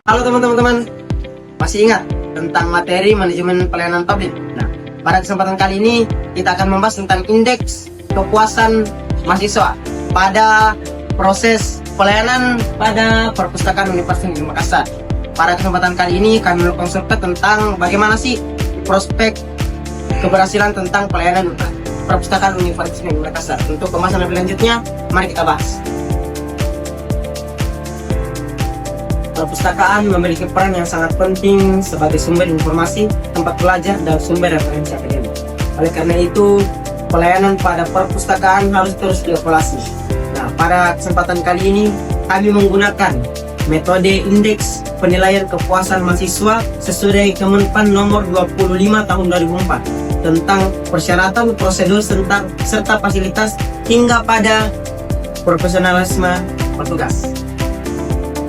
Halo teman-teman, masih ingat tentang materi manajemen pelayanan publik? Nah, pada kesempatan kali ini kita akan membahas tentang indeks kepuasan mahasiswa pada proses pelayanan pada perpustakaan Universitas Negeri Makassar. Pada kesempatan kali ini kami mengkonsultasi tentang bagaimana sih prospek keberhasilan tentang pelayanan perpustakaan Universitas Negeri Makassar. Untuk pembahasan lebih lanjutnya, mari kita bahas. Perpustakaan memiliki peran yang sangat penting sebagai sumber informasi, tempat belajar, dan sumber referensi akademik. Oleh karena itu, pelayanan pada perpustakaan harus terus dievaluasi. Nah, pada kesempatan kali ini, kami menggunakan metode indeks penilaian kepuasan mahasiswa sesuai Kemenpan nomor 25 tahun 2004 tentang persyaratan, prosedur, serta fasilitas hingga pada profesionalisme petugas.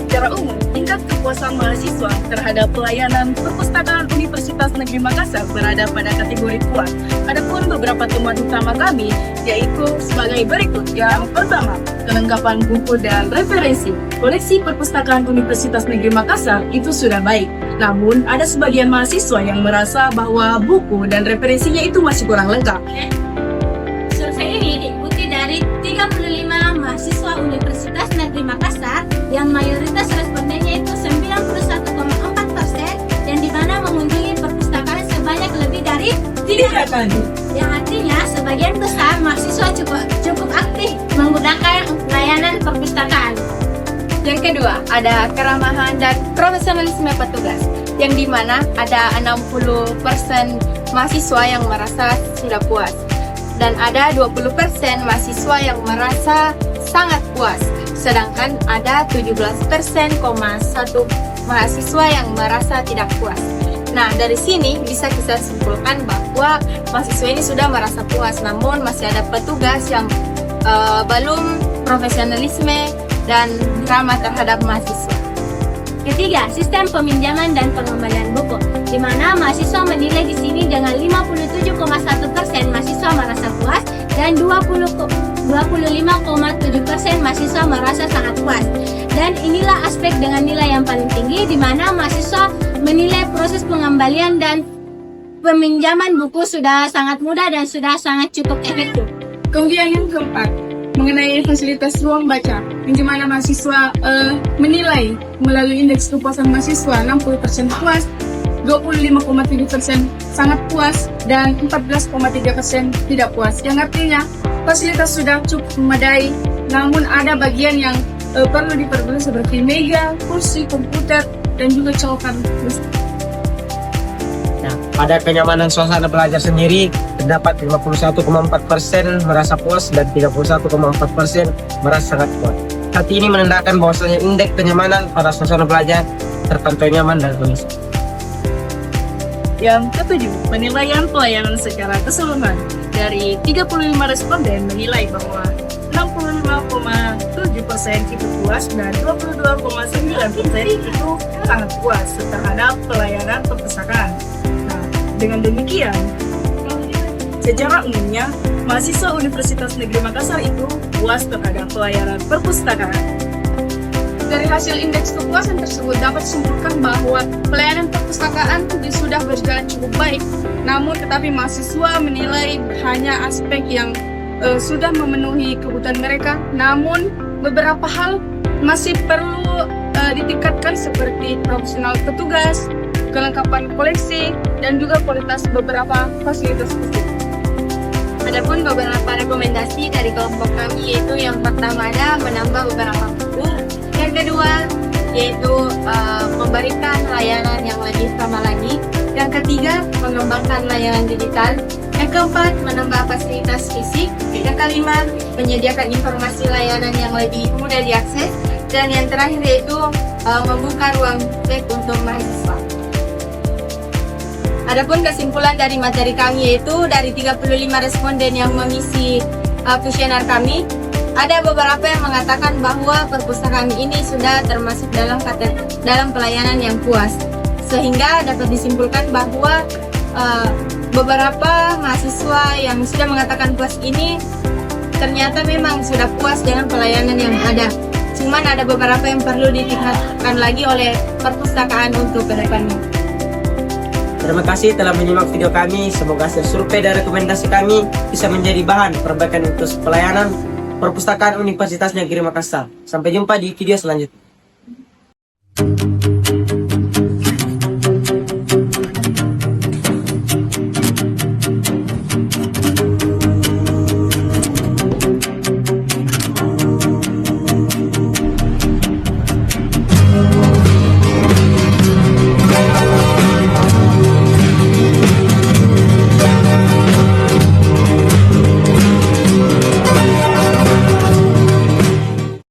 Secara umum, tingkat kepuasan mahasiswa terhadap pelayanan perpustakaan Universitas Negeri Makassar berada pada kategori puas. Adapun beberapa temuan utama kami yaitu sebagai berikut. Yang pertama, kelengkapan buku dan referensi. Koleksi perpustakaan Universitas Negeri Makassar itu sudah baik. Namun, ada sebagian mahasiswa yang merasa bahwa buku dan referensinya itu masih kurang lengkap. Survei ini diikuti dari 35 mahasiswa Universitas Negeri Makassar yang mayoritas respondennya itu 91,4% dan di mana mengunjungi perpustakaan sebanyak lebih dari 3 kali. Yang artinya sebagian besar mahasiswa cukup aktif menggunakan layanan perpustakaan. Yang kedua, ada keramahan dan profesionalisme petugas, yang dimana ada 60% mahasiswa yang merasa sudah puas dan ada 20% mahasiswa yang merasa sangat puas, sedangkan ada 17,1% mahasiswa yang merasa tidak puas. Nah, dari sini bisa kita simpulkan bahwa mahasiswa ini sudah merasa puas, namun masih ada petugas yang belum profesionalisme dan ramah terhadap mahasiswa. Ketiga, sistem peminjaman dan pengembalian buku, di mana mahasiswa menilai di sini dengan 57,1% mahasiswa merasa puas dan 25,7% mahasiswa merasa sangat puas. Dan inilah aspek dengan nilai yang paling tinggi, di mana mahasiswa menilai proses pengembalian dan peminjaman buku sudah sangat mudah dan sudah sangat cukup efektif. Kemudian yang keempat, mengenai fasilitas ruang baca, yang dimana mahasiswa menilai melalui indeks kepuasan mahasiswa 60% puas, 25,7% sangat puas, dan 14,3% tidak puas. Yang artinya fasilitas sudah cukup memadai, namun ada bagian yang perlu diperbaiki seperti meja, kursi, komputer, dan juga colokan. Nah, pada kenyamanan suasana belajar sendiri, terdapat 51,4% merasa puas dan 31,4% merasa sangat puas. Hal ini menandakan bahwasanya indeks kenyamanan pada suasana belajar terpantau nyaman dan kondusif. Yang ketujuh, penilaian pelayanan secara keseluruhan. Dari 35 responden menilai bahwa 65,7% itu puas dan 22,9% itu sangat puas terhadap pelayanan perpustakaan. Nah, dengan demikian, secara umumnya, mahasiswa Universitas Negeri Makassar itu puas terhadap pelayanan perpustakaan. Dari hasil indeks kepuasan tersebut dapat disimpulkan bahwa pelayanan perpustakaan sudah berjalan cukup baik, namun tetapi mahasiswa menilai hanya aspek yang sudah memenuhi kebutuhan mereka, namun beberapa hal masih perlu ditingkatkan seperti profesional petugas, kelengkapan koleksi, dan juga kualitas beberapa fasilitas tersebut. Adapun beberapa rekomendasi dari kelompok kami yaitu yang pertama ada menambah beberapa buku, yang kedua yaitu memberikan layanan yang lebih ramah lagi, yang ketiga mengembangkan layanan digital, yang keempat menambah fasilitas fisik, yang kelima menyediakan informasi layanan yang lebih mudah diakses, dan yang terakhir yaitu membuka ruang web untuk mahasiswa. Adapun kesimpulan dari materi kami yaitu dari 35 responden yang mengisi kuesioner kami, ada beberapa yang mengatakan bahwa perpustakaan ini sudah termasuk dalam pelayanan yang puas, sehingga dapat disimpulkan bahwa beberapa mahasiswa yang sudah mengatakan puas ini ternyata memang sudah puas dengan pelayanan yang ada. Cuman ada beberapa yang perlu ditingkatkan lagi oleh perpustakaan untuk kedepannya. Terima kasih telah menyimak video kami. Semoga hasil survei dan rekomendasi kami bisa menjadi bahan perbaikan untuk pelayanan perpustakaan Universitas Negeri Makassar. Sampai jumpa di video selanjutnya.